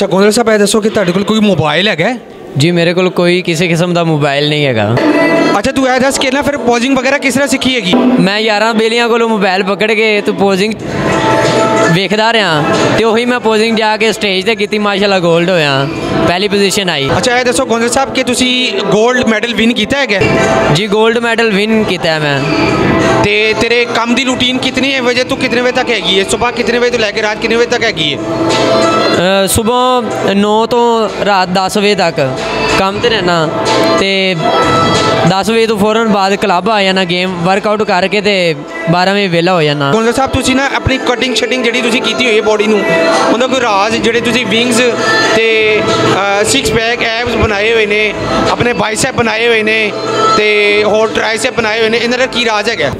अच्छा गोंदल साहब ये दसो कि तुहाडे कोल कोई मोबाइल है? जी मेरे को कोई किसी किस्म का मोबाइल नहीं है। अच्छा तू दस कि ना फिर पोजिंग वगैरह किस तरह सीखी हैगी? मैं यार बेलियां को मोबाइल पकड़ के तो पोजिंग वेखदा रहा तो उही मैं पोजिंग जाके स्टेज ते की माशाल्लाह गोल्ड होया, पहली पोजीशन आई। अच्छा ये दसो गोंदल साहब कि तुसी गोल्ड मैडल विन किया है? जी गोल्ड मैडल विन किया मैं। ते तेरे काम की रूटीन कितनी है वजह तू कितने बजे तक हैगी है? सुबह कितने बजे तो लैके रात कितने बजे तक हैगी है? सुबह 9 तो रात 10 बजे तक काम ते रहना, तो 10 बजे तो फौरन बाद क्लब आ जाना, गेम वर्कआउट करके तो 12 बजे वेला हो जाना। गोंदल साहब तुसी ना अपनी कटिंग शटिंग जी तुसी की हुई है बॉडी नूं, उहदा कोई राज जिहड़े तुसी विंग्स ते सिक्स पैक एब्स बनाए हुए ने, अपने बाइसेप बनाए हुए ने ते होर ट्राइसेप बनाए हुए ने, इन्हां दा की राज है?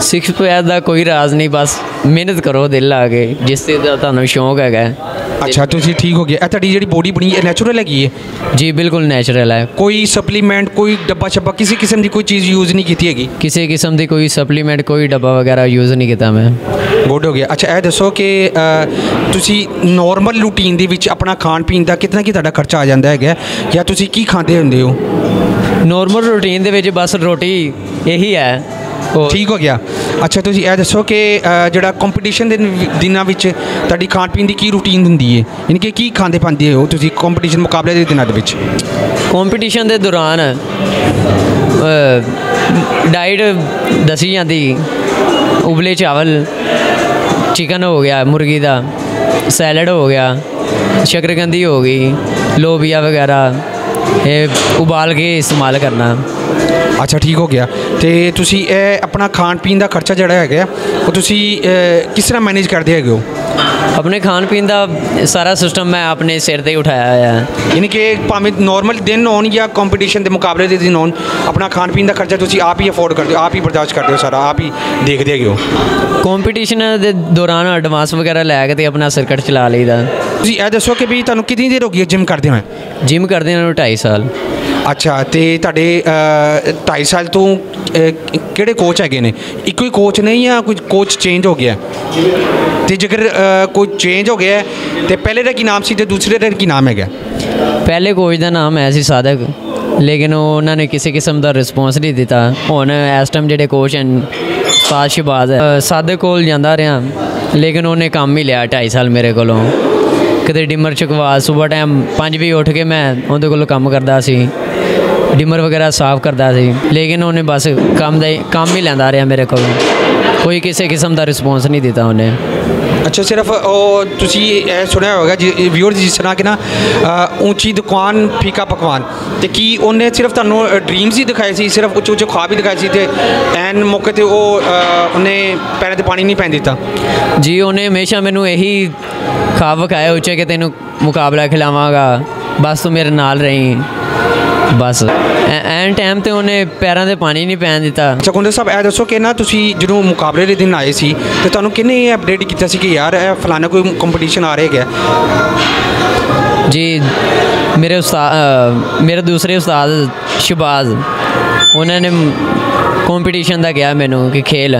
सिक्स पैक का कोई राज नहीं, बस मेहनत करो दिल ला के जिस चीज़ का तुहानूं शौक है। अच्छा तुसी ठीक हो गया। तुहाडी जिहड़ी बॉडी बनी है नेचुरल हैगी है? जी बिल्कुल नेचुरल है। कोई सप्लीमेंट कोई डब्बा शब्बा किसी किस्म की कोई चीज़ यूज़ नहीं की हैगी? किसी किस्म की कोई सप्लीमेंट कोई डब्बा वगैरह यूज़ नहीं किया मैं। गुड हो गया। अच्छा ये दसो कि तुसी नॉर्मल रूटीन दे विच अपना खान पीन का कितना कि तुहाडा खर्चा आ जाता है या तुसी की खाते हुंदे हो? नॉर्मल रूटीन दे विच बस रोटी यही है। ठीक हो गया। अच्छा तुसी ये दसो कि जिहड़ा कंपीटीशन दे दिनां विच तुहाडी खान पीन की रूटीन हुंदी है, यानी कि की खांदे पांदे हो तुसी कंपीटीशन मुकाबले दे दिनां दे विच? कंपीटीशन दे दौरान डाइट दसी जाती, उबले चावल, चिकन हो गया मुर्गी का, सैलड हो गया, शकरकंदी हो गई, लोबिया वगैरह ये उबाल के इस्तेमाल करना। अच्छा ठीक हो गया। तो तुसी अपना खान पीन का खर्चा जिहड़ा है वो तुसी किस तरह मैनेज करते हैगे हो? अपने खान पीन का सारा सिस्टम मैं अपने सिर ते उठाया है, यानी कि भावें नॉर्मल दिन होन या कंपीटीशन के मुकाबले के दिन होन, अपना खान पीन का खर्चा तुसी आप ही अफोर्ड करते हो, आप ही बर्दाश्त करते हो, सारा आप ही देखते हैगे हो? कंपीटीशन के दौरान एडवांस वगैरह लैके तो अपना सर्किट चला लीदा। तुसी ये दसो कि भी तुहानूं कितनी देर हो गई जिम करते हुए? जिम करते हैं 2.5 साल। अच्छा तो तुहाडे 2.5 साल तो किहड़े कोच हैगे ने? इक्को ही कोच ने या कोई कोच चेंज हो गया? तो जेकर कोई चेंज हो गया तो पहले का की नाम सी ते दूसरे का की नाम है? पहले कोच का नाम है सी सादक, लेकिन उन्होंने किसी किस्म का रिस्पॉन्स नहीं दिता। हुण इस टाइम जेडे कोच हैं उस्ताद शहबाज है, सादक कोल जांदा रहा लेकिन उन्हें काम ही लिया 2.5 साल मेरे कोलों। किते डिमर चकवा सुबह टाइम 5 बजे उठ के मैं उहदे कोलों काम करदा सी, डिमर वगैरह साफ करता सी, लेकिन उन्हें बस काम ही लैंदा रहा मेरे को, कोई किसी किस्म का रिस्पॉन्स नहीं दिता उन्हें। अच्छा सिर्फ तुसी सुनिया होगा व्यूअर्स जिस तरह कि ना ऊंची दुकान फीका पकवान, तो कि उन्हें सिर्फ तुहानूं ड्रीम्स ही दिखाए सी, सिर्फ उच्चे उच्चे ख्वाब ही दिखाए सी ते एन मौके ते उन्हें पैरों ते पानी नहीं पैन दिता? जी उन्हें हमेशा मैनू यही ख्वाब विखाए उच्चे कि तेनू मुकाबला खिलावांगा, बस तू मेरे नाल रही, बस एन टाइम तो उन्हें पैरों से पानी नहीं पैन दिता। अच्छा गोंदल साहब ये दसो कि ना तुसी जो मुकाबले के दिन आए सी तो तुहानूं किन्ने अपडेट किया सी कि यार फलाना कोई कंपीटीशन आ रहा है? जी मेरे दूसरे उस्ताद शहबाज उन्होंने कंपीटीशन का कहा मैनू कि खेल